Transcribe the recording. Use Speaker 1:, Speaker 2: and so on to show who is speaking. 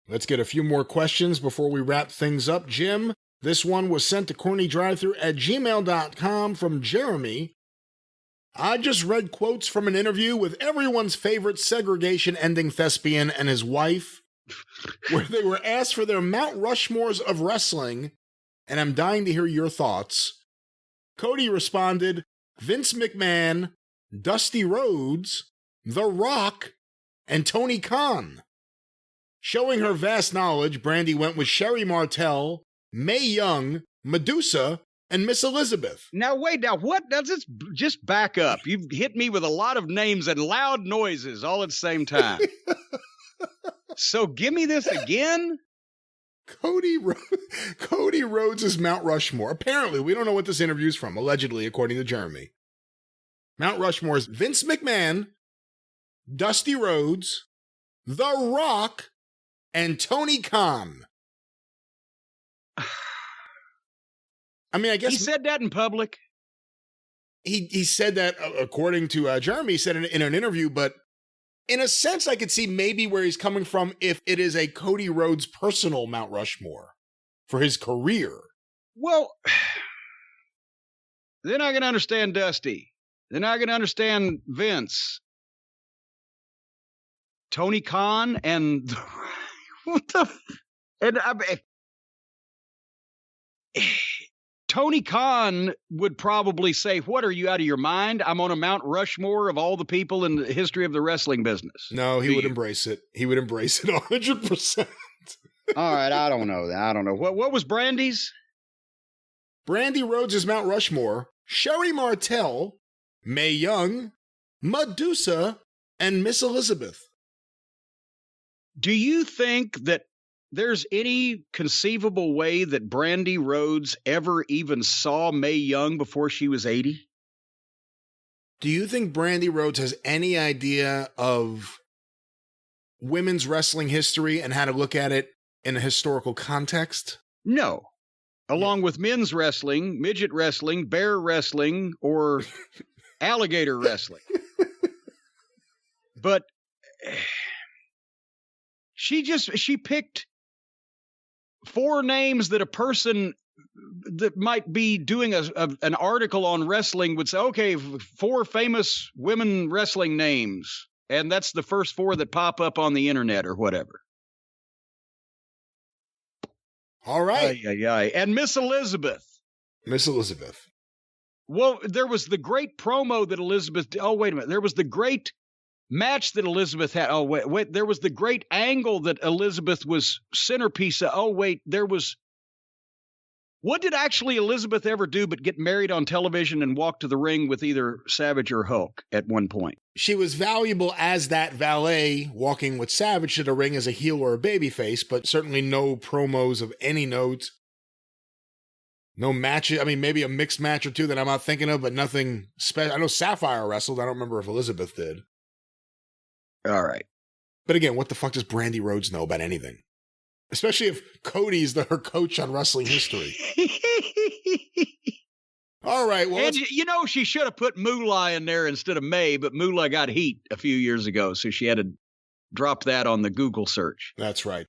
Speaker 1: Let's get a few more questions before we wrap things up. Jim, this one was sent to CornyDriveThru@gmail.com from Jeremy. I just read quotes from an interview with everyone's favorite segregation-ending thespian and his wife, where they were asked for their Mount Rushmores of wrestling, and I'm dying to hear your thoughts. Cody responded, Vince McMahon, Dusty Rhodes, The Rock, and Tony Khan. Showing her vast knowledge, Brandi went with Sherry Martel, Mae Young, Medusa, and Miss Elizabeth.
Speaker 2: Now, wait, what does this? Just back up. You've hit me with a lot of names and loud noises all at the same time. So give me this again.
Speaker 1: Cody Rhodes is Mount Rushmore. Apparently, we don't know what this interview is from, allegedly, according to Jeremy. Mount Rushmore is Vince McMahon, Dusty Rhodes, The Rock, and Tony Khan. I mean, I guess...
Speaker 2: He said that in public?
Speaker 1: He said that, according to Jeremy, he said in an interview, but in a sense, I could see maybe where he's coming from if it is a Cody Rhodes personal Mount Rushmore for his career.
Speaker 2: Well, they're not going to understand Dusty. They're not going to understand Vince. Tony Khan and... What the... And Tony Khan would probably say, what, are you out of your mind? I'm on a Mount Rushmore of all the people in the history of the wrestling business.
Speaker 1: No, he would embrace it. He would embrace it 100%.
Speaker 2: All right, I don't know. What was Brandi's?
Speaker 1: Brandi Rhodes is Mount Rushmore, Sherry Martel, Mae Young, Medusa, and Miss Elizabeth.
Speaker 2: Do you think that there's any conceivable way that Brandi Rhodes ever even saw Mae Young before she was 80?
Speaker 1: Do you think Brandi Rhodes has any idea of women's wrestling history and how to look at it in a historical context?
Speaker 2: No. Along with men's wrestling, midget wrestling, bear wrestling, or alligator wrestling. But she picked 4 names that a person that might be doing an article on wrestling would say, okay, 4 famous women wrestling names. And that's the first 4 that pop up on the internet or whatever.
Speaker 1: All right.
Speaker 2: And Miss Elizabeth.
Speaker 1: Miss Elizabeth.
Speaker 2: Well, there was the great promo that Elizabeth... Oh, wait a minute. There was the great match that Elizabeth had. Oh, wait. There was the great angle that Elizabeth was centerpiece of. Oh, wait. There was... What did actually Elizabeth ever do but get married on television and walk to the ring with either Savage or Hulk at one point?
Speaker 1: She was valuable as that valet walking with Savage to the ring as a heel or a babyface, but certainly no promos of any note. No matches. I mean, maybe a mixed match or two that I'm not thinking of, but nothing special. I know Sapphire wrestled. I don't remember if Elizabeth did.
Speaker 2: All right.
Speaker 1: But again, what the fuck does Brandi Rhodes know about anything? Especially if Cody's her coach on wrestling history. All right. Well,
Speaker 2: and she should have put Moolah in there instead of May, but Moolah got heat a few years ago, so she had to drop that on the Google search.
Speaker 1: That's right.